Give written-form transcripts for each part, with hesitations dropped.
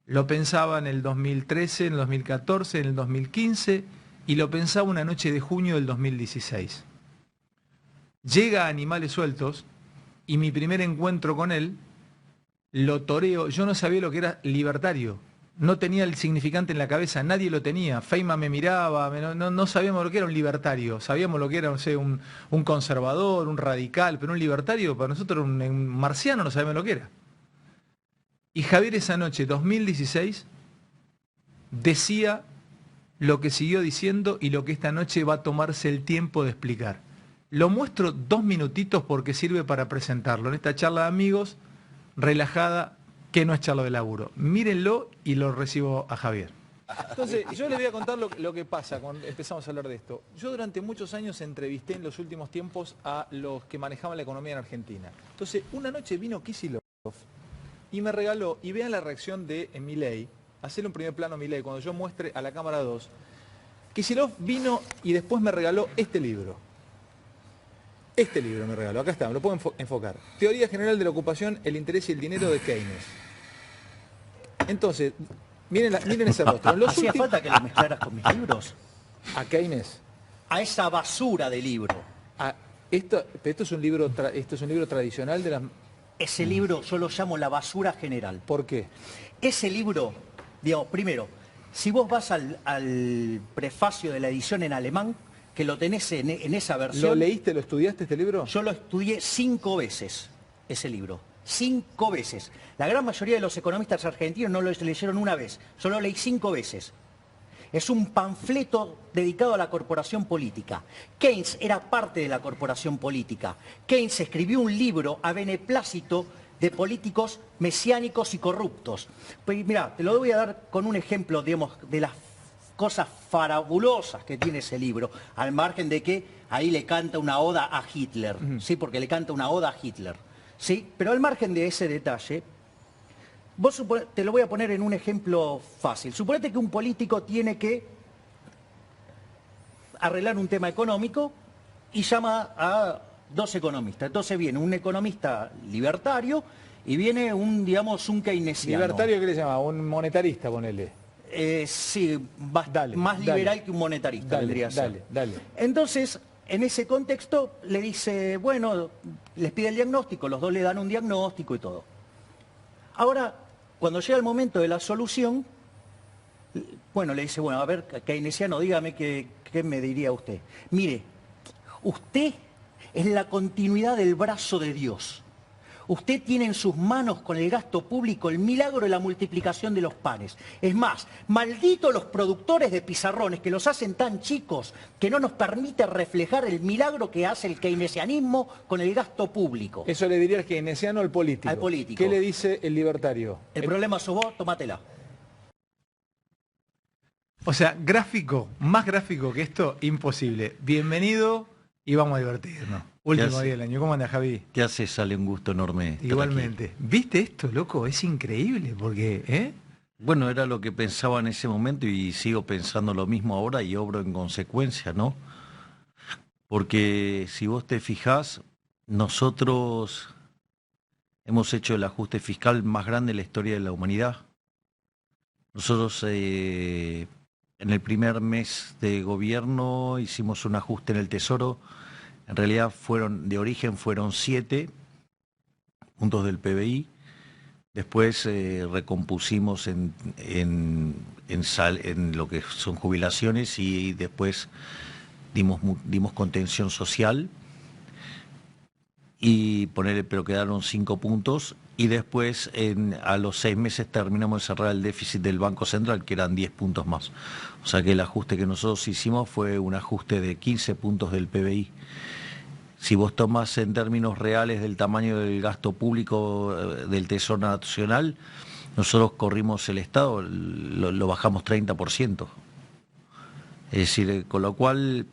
Lo pensaba en el 2013, en el 2014, en el 2015 y lo pensaba una noche de junio del 2016. Llega a Animales Sueltos y mi primer encuentro con él lo toreo. Yo no sabía lo que era libertario. No tenía el significante en la cabeza, nadie lo tenía. Feynman me miraba, no sabíamos lo que era un libertario. Sabíamos lo que era, no sé, un conservador, un radical, pero un libertario para nosotros era un marciano, no sabíamos lo que era. Y Javier esa noche, 2016, decía lo que siguió diciendo y lo que esta noche va a tomarse el tiempo de explicar. Lo muestro 2 minutitos porque sirve para presentarlo en esta charla de amigos, relajada, que no es charla de laburo. Mírenlo y lo recibo a Javier. Entonces, yo les voy a contar lo que pasa cuando empezamos a hablar de esto. Yo durante muchos años entrevisté en los últimos tiempos a los que manejaban la economía en Argentina. Entonces, una noche vino Kicillof y me regaló, y vean la reacción de Milei, hacerle un primer plano a Milei, cuando yo muestre a la cámara 2, Kicillof vino y después me regaló este libro. Este libro me regaló, acá está, me lo puedo enfocar. Teoría General de la Ocupación, el interés y el dinero de Keynes. Entonces, miren ese rostro. ¿Hacía falta que lo mezclaras con mis libros? ¿A Keynes? A esa basura de libro. Esto es un libro tradicional de las... Ese libro yo lo llamo la basura general. ¿Por qué? Ese libro, digamos, primero, si vos vas al prefacio de la edición en alemán, que lo tenés en esa versión... ¿Lo leíste, lo estudiaste este libro? Yo lo estudié 5 veces, ese libro. 5 veces. La gran mayoría de los economistas argentinos no lo leyeron una vez. Yo lo leí 5 veces. Es un panfleto dedicado a la corporación política. Keynes era parte de la corporación política. Keynes escribió un libro a beneplácito de políticos mesiánicos y corruptos. Pues mira, te lo voy a dar con un ejemplo, digamos, de las cosas farabulosas que tiene ese libro, al margen de que ahí le canta una oda a Hitler, ¿sí? Porque le canta una oda a Hitler, ¿sí? Pero al margen de ese detalle, te lo voy a poner en un ejemplo fácil. Suponete que un político tiene que arreglar un tema económico y llama a 2 economistas. Entonces viene un economista libertario y viene un keynesiano. ¿Libertario qué le llama? Un monetarista, ponele. Sí, más liberal que un monetarista vendría a ser. Dale. Entonces, en ese contexto, le dice, bueno, les pide el diagnóstico, los 2 le dan un diagnóstico y todo. Ahora, cuando llega el momento de la solución, bueno, le dice, bueno, a ver, keynesiano, dígame qué me diría usted. Mire, usted es la continuidad del brazo de Dios. Usted tiene en sus manos con el gasto público el milagro de la multiplicación de los panes. Es más, malditos los productores de pizarrones que los hacen tan chicos que no nos permite reflejar el milagro que hace el keynesianismo con el gasto público. Eso le diría el keynesiano al político. Al político. ¿Qué le dice el libertario? El problema sos vos, tómatela. O sea, más gráfico que esto, imposible. Bienvenido y vamos a divertirnos. Último día del año. ¿Cómo anda, Javi? ¿Qué haces? Sale un gusto enorme. Igualmente. ¿Viste esto, loco? Es increíble porque... Bueno, era lo que pensaba en ese momento y sigo pensando lo mismo ahora y obro en consecuencia, ¿no? Porque si vos te fijás, nosotros hemos hecho el ajuste fiscal más grande de la historia de la humanidad. Nosotros en el primer mes de gobierno hicimos un ajuste en el Tesoro. En realidad de origen fueron 7 puntos del PBI. Después recompusimos en lo que son jubilaciones y después dimos contención social. Pero quedaron 5 puntos. Y después a los 6 meses terminamos de cerrar el déficit del Banco Central, que eran 10 puntos más. O sea que el ajuste que nosotros hicimos fue un ajuste de 15 puntos del PBI. Si vos tomás en términos reales del tamaño del gasto público del Tesoro Nacional, nosotros corrimos el Estado, lo bajamos 30%. Es decir, con lo cual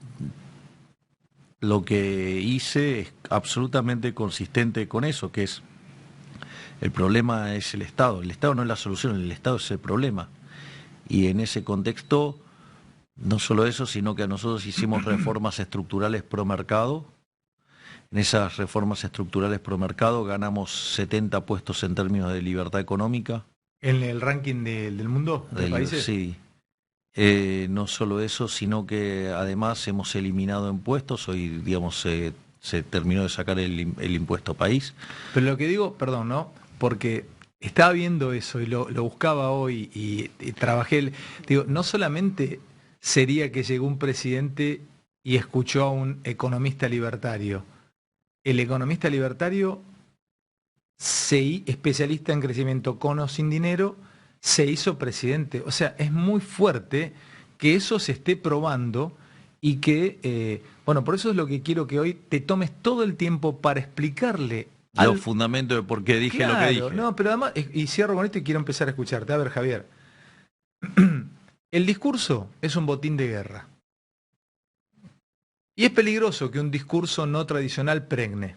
lo que hice es absolutamente consistente con eso, que es el problema es el Estado. El Estado no es la solución, el Estado es el problema. Y en ese contexto, no solo eso, sino que nosotros hicimos reformas estructurales pro mercado. En esas reformas estructurales pro mercado ganamos 70 puestos en términos de libertad económica. ¿En el ranking del mundo de países? Sí. No solo eso, sino que además hemos eliminado impuestos. Hoy, digamos, se terminó de sacar el impuesto país. Pero lo que digo, perdón, ¿no? Porque estaba viendo eso y lo buscaba hoy y trabajé. Digo, no solamente sería que llegó un presidente y escuchó a un economista libertario. El economista libertario, especialista en crecimiento con o sin dinero, se hizo presidente. O sea, es muy fuerte que eso se esté probando y que, bueno, por eso es lo que quiero que hoy te tomes todo el tiempo para explicarle Los fundamentos de por qué dije lo que dije. No, pero además, y cierro con esto y quiero empezar a escucharte. A ver, Javier, el discurso es un botín de guerra. Y es peligroso que un discurso no tradicional pregne.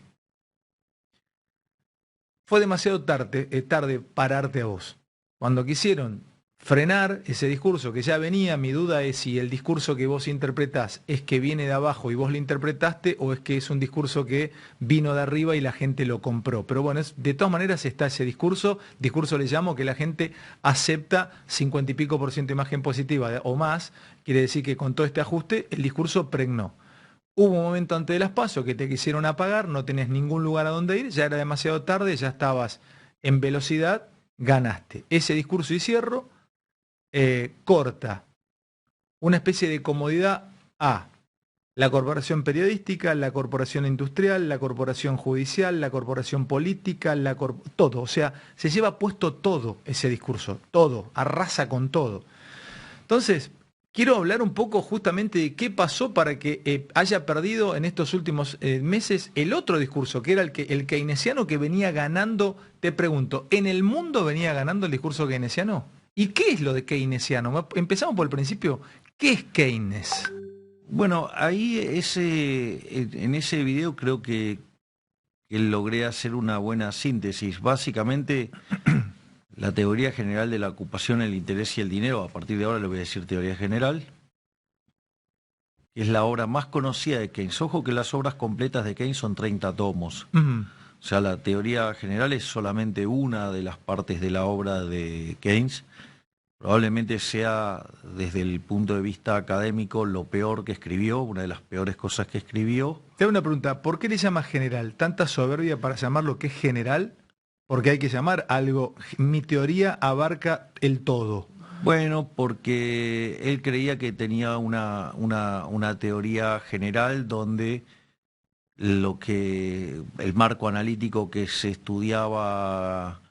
Fue demasiado tarde pararte a vos. Cuando quisieron frenar ese discurso que ya venía, mi duda es si el discurso que vos interpretás es que viene de abajo y vos lo interpretaste, o es que es un discurso que vino de arriba y la gente lo compró. Pero bueno, de todas maneras está ese discurso le llamo que la gente acepta 50 y pico % de imagen positiva o más, quiere decir que con todo este ajuste el discurso pregnó. Hubo un momento antes de las PASO que te quisieron apagar, no tenés ningún lugar a donde ir, ya era demasiado tarde, ya estabas en velocidad, ganaste. Ese discurso y cierro corta una especie de comodidad a la corporación periodística, la corporación industrial, la corporación judicial, la corporación política, todo. O sea, se lleva puesto todo ese discurso, todo, arrasa con todo. Entonces, quiero hablar un poco justamente de qué pasó para que haya perdido en estos últimos meses el otro discurso, que era el keynesiano que venía ganando. Te pregunto, ¿en el mundo venía ganando el discurso keynesiano? ¿Y qué es lo de keynesiano? Empezamos por el principio. ¿Qué es Keynes? Bueno, ahí en ese video creo que logré hacer una buena síntesis. Básicamente, la teoría general de la ocupación, el interés y el dinero, a partir de ahora le voy a decir teoría general, es la obra más conocida de Keynes. Ojo que las obras completas de Keynes son 30 tomos. O sea, la teoría general es solamente una de las partes de la obra de Keynes. Probablemente sea, desde el punto de vista académico, lo peor que escribió, una de las peores cosas que escribió. Te hago una pregunta, ¿por qué le llama general? ¿Tanta soberbia para llamar lo que es general? Porque hay que llamar algo, mi teoría abarca el todo. Bueno, porque él creía que tenía una teoría general donde el marco analítico que se estudiaba,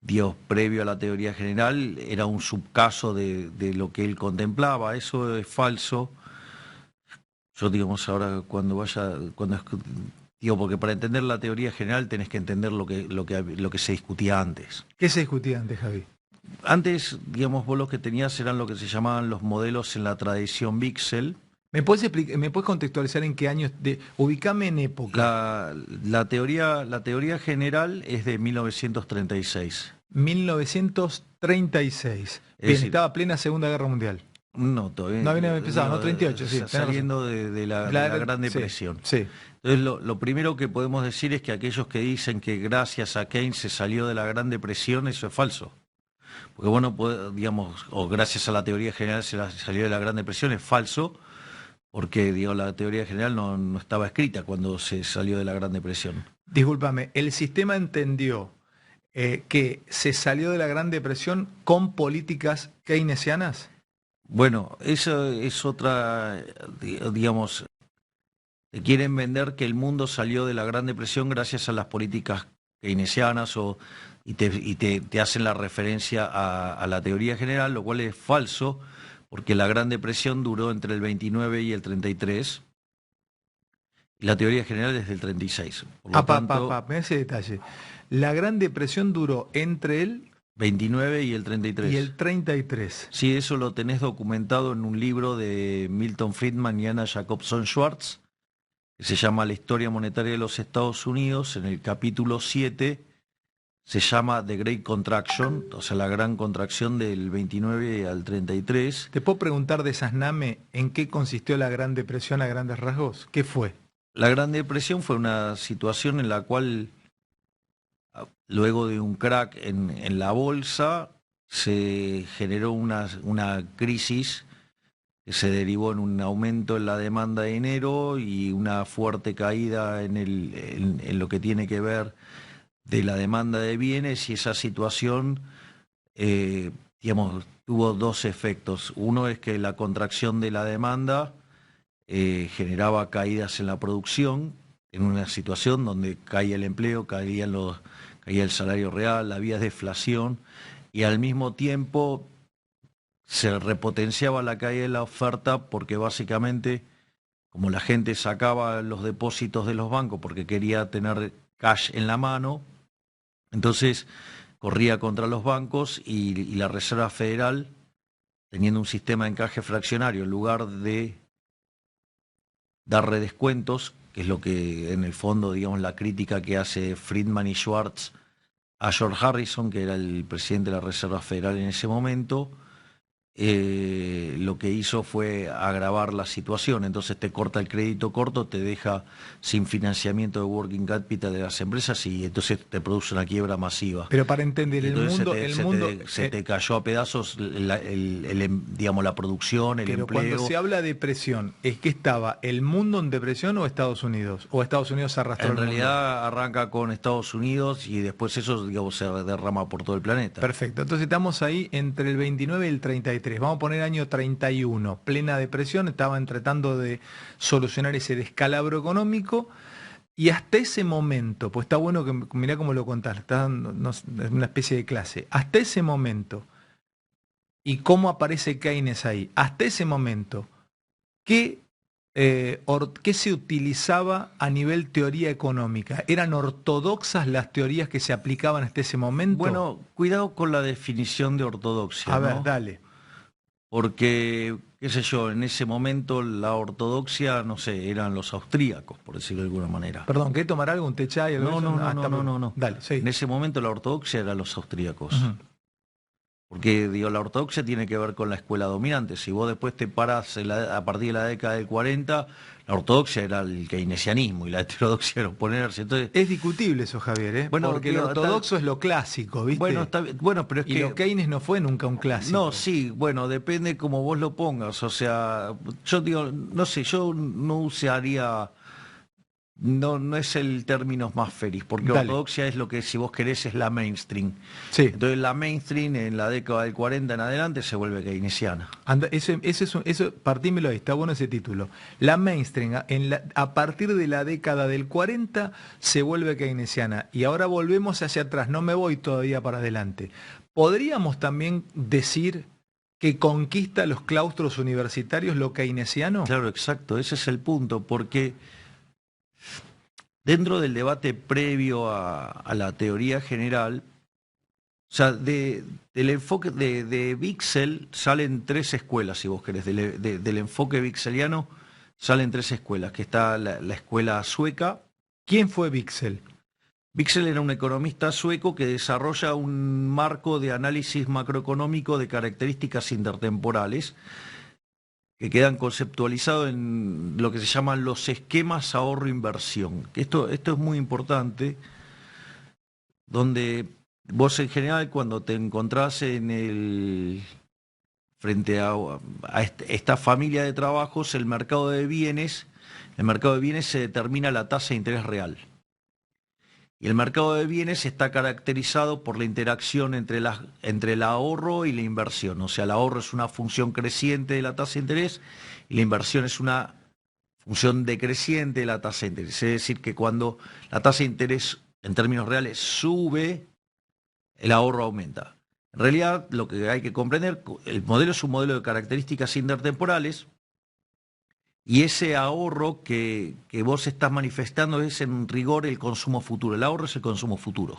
Dios, previo a la teoría general, era un subcaso de lo que él contemplaba. Eso es falso. Yo, digamos, ahora digo, porque para entender la teoría general tenés que entender lo que se discutía antes. ¿Qué se discutía antes, Javi? Antes, digamos, vos lo que tenías eran lo que se llamaban los modelos en la tradición Bixel. ¿Me puedes contextualizar en qué años? Ubicame en época. La teoría general es de 1936. 1936. Bien, decir, estaba plena Segunda Guerra Mundial. No, todavía. No había empezado, no, 38, sí. Saliendo de la Gran Depresión. Sí. Entonces, lo primero que podemos decir es que aquellos que dicen que gracias a Keynes se salió de la Gran Depresión, eso es falso. Porque bueno, digamos, o gracias a la teoría general se salió de la Gran Depresión, es falso, porque la teoría general no estaba escrita cuando se salió de la Gran Depresión. Discúlpame, ¿el sistema entendió que se salió de la Gran Depresión con políticas keynesianas? Bueno, eso es otra, digamos, te quieren vender que el mundo salió de la Gran Depresión gracias a las políticas keynesianas y te hacen la referencia a la teoría general, lo cual es falso, porque la Gran Depresión duró entre el 29 y el 33, y la teoría general es del 36. Por lo tanto, mira ese detalle. La Gran Depresión duró entre el 29 y el 33. Y el 33. Sí, eso lo tenés documentado en un libro de Milton Friedman y Anna Jacobson Schwartz, que se llama La historia monetaria de los Estados Unidos. En el capítulo 7 se llama The Great Contraction, o sea, la gran contracción del 29 al 33. ¿Te puedo preguntar, desasname, en qué consistió la Gran Depresión a grandes rasgos? ¿Qué fue? La Gran Depresión fue una situación en la cual luego de un crack en la bolsa, se generó una crisis que se derivó en un aumento en la demanda de dinero y una fuerte caída en lo que tiene que ver de la demanda de bienes, y esa situación, digamos, tuvo dos efectos. Uno es que la contracción de la demanda generaba caídas en la producción, en una situación donde caía el empleo, caía el salario real, había deflación, y al mismo tiempo se repotenciaba la caída de la oferta porque básicamente, como la gente sacaba los depósitos de los bancos porque quería tener cash en la mano, entonces corría contra los bancos y la Reserva Federal, teniendo un sistema de encaje fraccionario, en lugar de darle descuentos, que es lo que en el fondo, digamos, la crítica que hace Friedman y Schwartz a George Harrison, que era el presidente de la Reserva Federal en ese momento, lo que hizo fue agravar la situación. Entonces te corta el crédito corto, te deja sin financiamiento de working capital de las empresas y entonces te produce una quiebra masiva. Pero para entender, Se te cayó a pedazos digamos, la producción, el pero empleo. Cuando se habla de depresión, ¿es que estaba el mundo en depresión o Estados Unidos? ¿O Estados Unidos arrastró En el realidad arranca con Estados Unidos y después eso, digamos, se derrama por todo el planeta. Perfecto, entonces estamos ahí entre el 29 y el 33. Vamos a poner año 31, plena depresión, estaban tratando de solucionar ese descalabro económico y hasta ese momento, pues está bueno que mirá cómo lo contás, está dando una especie de clase, hasta ese momento, y cómo aparece Keynes ahí, hasta ese momento, ¿qué se utilizaba a nivel teoría económica? ¿Eran ortodoxas las teorías que se aplicaban hasta ese momento? Bueno, cuidado con la definición de ortodoxia. A ver, ¿no? dale. Porque, qué sé yo, en ese momento la ortodoxia, no sé, eran los austríacos, por decirlo de alguna manera. Perdón, ¿querés tomar algo? ¿Un té chai? Algo No, de eso? no. Dale, sí. En ese momento la ortodoxia eran los austríacos. Ujú. Porque, digo, la ortodoxia tiene que ver con la escuela dominante. Si vos después te paras a partir de la década del 40, la ortodoxia era el keynesianismo y la heterodoxia era oponerse. Entonces, Es discutible eso, Javier, ¿eh? Bueno, porque digo, lo ortodoxo es lo clásico, ¿viste? bueno, pero es y que lo Keynes no fue nunca un clásico. no, sí, bueno, depende cómo vos lo pongas. O sea, yo digo, no sé, yo no usaría, no es el término más feliz, porque Dale. ortodoxia es lo que, si vos querés, es la mainstream. Sí. Entonces la mainstream en la década del 40 en adelante se vuelve keynesiana. Anda, eso, partímelo ahí, está bueno ese título. La mainstream, a partir de la década del 40, se vuelve keynesiana. Y ahora volvemos hacia atrás, no me voy todavía para adelante. ¿Podríamos también decir que conquista los claustros universitarios lo keynesiano? Claro, exacto, ese es el punto, porque dentro del debate previo a la teoría general, o sea, del enfoque de Wicksell salen tres escuelas, si vos querés, del enfoque wickseliano salen tres escuelas, que está la escuela sueca. ¿Quién fue Wicksell? Wicksell era un economista sueco que desarrolla un marco de análisis macroeconómico de características intertemporales que quedan conceptualizados en lo que se llaman los esquemas ahorro-inversión. Esto es muy importante, donde vos en general cuando te encontrás frente a esta familia de trabajos, el mercado de bienes se determina la tasa de interés real. Y el mercado de bienes está caracterizado por la interacción entre el ahorro y la inversión. O sea, el ahorro es una función creciente de la tasa de interés y la inversión es una función decreciente de la tasa de interés. Es decir, que cuando la tasa de interés en términos reales sube, el ahorro aumenta. En realidad, lo que hay que comprender, el modelo es un modelo de características intertemporales, y ese ahorro que vos estás manifestando es en rigor el consumo futuro. El ahorro es el consumo futuro.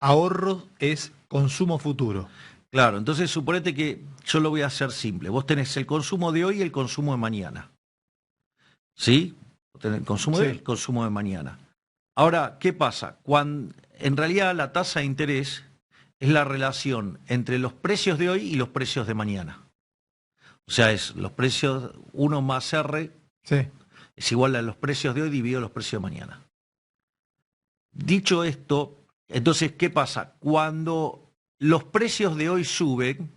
Ahorro es consumo futuro. Claro, entonces suponete que yo lo voy a hacer simple. Vos tenés el consumo de hoy y el consumo de mañana. ¿Sí? Vos tenés el consumo de hoy y el consumo de mañana. Ahora, ¿qué pasa? En realidad la tasa de interés es la relación entre los precios de hoy y los precios de mañana. O sea, es los precios 1 más R es igual a los precios de hoy dividido los precios de mañana. Dicho esto, Entonces, ¿qué pasa? Cuando los precios de hoy suben,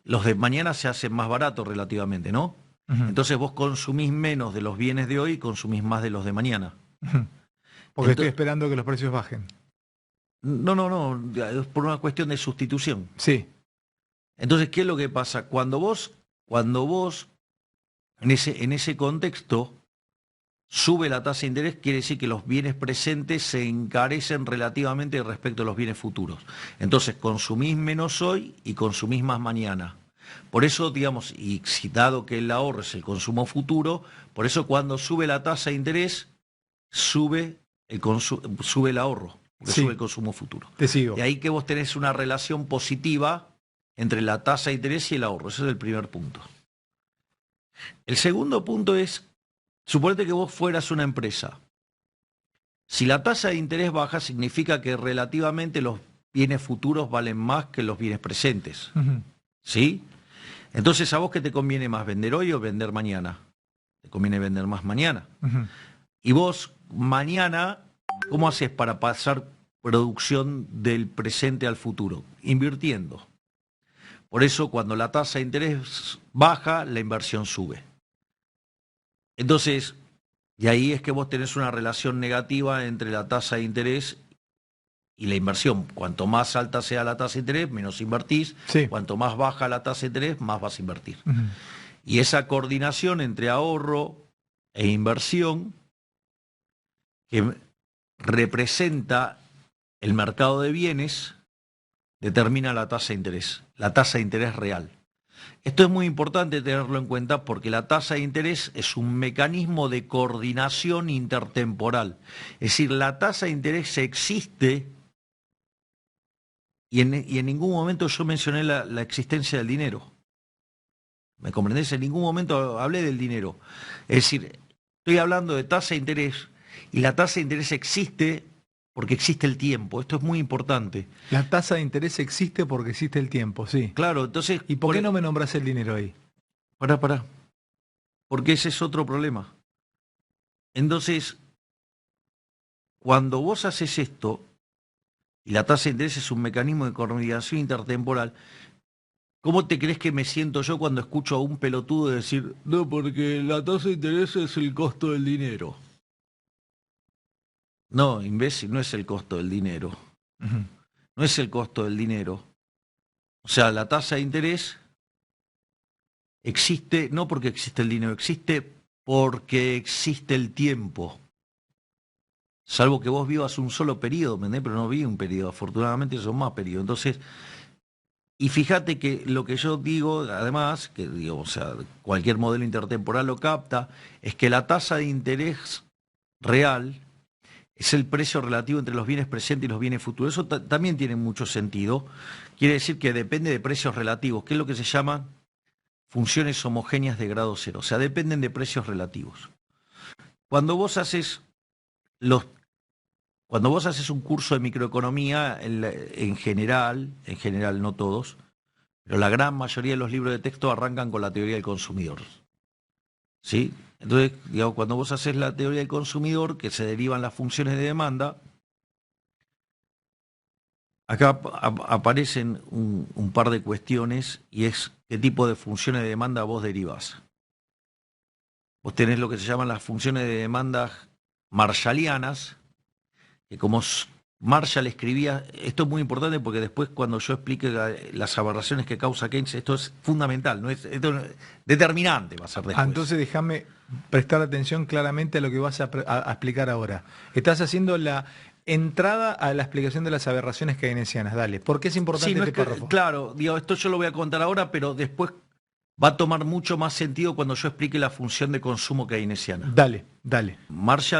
los de mañana se hacen más baratos relativamente, ¿no? Entonces vos consumís menos de los bienes de hoy y consumís más de los de mañana. Porque estoy esperando que los precios bajen. No, es por una cuestión de sustitución. Sí. Entonces, ¿qué es lo que pasa? Cuando vos en ese contexto sube la tasa de interés, quiere decir que los bienes presentes se encarecen relativamente respecto a los bienes futuros. Entonces, consumís menos hoy y consumís más mañana. Por eso, digamos, y dado que el ahorro es el consumo futuro, por eso cuando sube la tasa de interés, sube el ahorro, porque Sí. sube el consumo futuro. Te sigo. De ahí que vos tenés una relación positiva entre la tasa de interés y el ahorro. Ese es el primer punto. El segundo punto es, suponete que vos fueras una empresa. Si la tasa de interés baja, significa que relativamente los bienes futuros valen más que los bienes presentes. ¿Sí? Entonces, ¿a vos qué te conviene más, vender hoy o vender mañana? Te conviene vender más mañana. Y vos, mañana, ¿cómo haces para pasar producción del presente al futuro? Invirtiendo. Por eso, cuando la tasa de interés baja, la inversión sube. Entonces, y ahí es que vos tenés una relación negativa entre la tasa de interés y la inversión. Cuanto más alta sea la tasa de interés, menos invertís. Sí. Cuanto más baja la tasa de interés, más vas a invertir. Y esa coordinación entre ahorro e inversión que representa el mercado de bienes determina la tasa de interés real. Esto es muy importante tenerlo en cuenta porque la tasa de interés es un mecanismo de coordinación intertemporal. Es decir, la tasa de interés existe y en ningún momento yo mencioné la existencia del dinero. ¿Me comprendés? En ningún momento hablé del dinero. Es decir, estoy hablando de tasa de interés y la tasa de interés existe porque existe el tiempo. Esto es muy importante. La tasa de interés existe porque existe el tiempo, sí. Claro, entonces... ¿Y por qué no me nombras el dinero ahí? Pará. Porque ese es otro problema. Entonces, cuando vos haces esto, y la tasa de interés es un mecanismo de coordinación intertemporal, ¿cómo te crees que me siento yo cuando escucho a un pelotudo decir, no, porque la tasa de interés es el costo del dinero? No, imbécil, no es el costo del dinero. No es el costo del dinero. O sea, la tasa de interés existe no porque existe el dinero, existe porque existe el tiempo. Salvo que vos vivas un solo periodo, ¿me entendés? Pero no vi un periodo, afortunadamente son más periodos. Entonces, y fíjate que lo que yo digo, además, que digo, o sea, cualquier modelo intertemporal lo capta, es que la tasa de interés real es el precio relativo entre los bienes presentes y los bienes futuros. Eso también tiene mucho sentido. Quiere decir que depende de precios relativos, que es lo que se llama funciones homogéneas de grado cero. O sea, dependen de precios relativos. Cuando vos haces un curso de microeconomía, en general, no todos, pero la gran mayoría de los libros de texto arrancan con la teoría del consumidor. ¿Sí? Entonces, digamos, cuando vos haces la teoría del consumidor, que se derivan las funciones de demanda, acá aparecen un par de cuestiones y es qué tipo de funciones de demanda vos derivás. Vos tenés lo que se llaman las funciones de demanda marshallianas, que como Marshall escribía, esto es muy importante porque después cuando yo explique las aberraciones que causa Keynes, esto es fundamental, esto es determinante va a ser después. Entonces déjame prestar atención claramente a lo que vas a explicar ahora. Estás haciendo la entrada a la explicación de las aberraciones keynesianas. Dale, ¿por qué es importante Sí, este párrafo? Claro, digo, esto yo lo voy a contar ahora, pero después va a tomar mucho más sentido cuando yo explique la función de consumo keynesiana. Dale. Marshall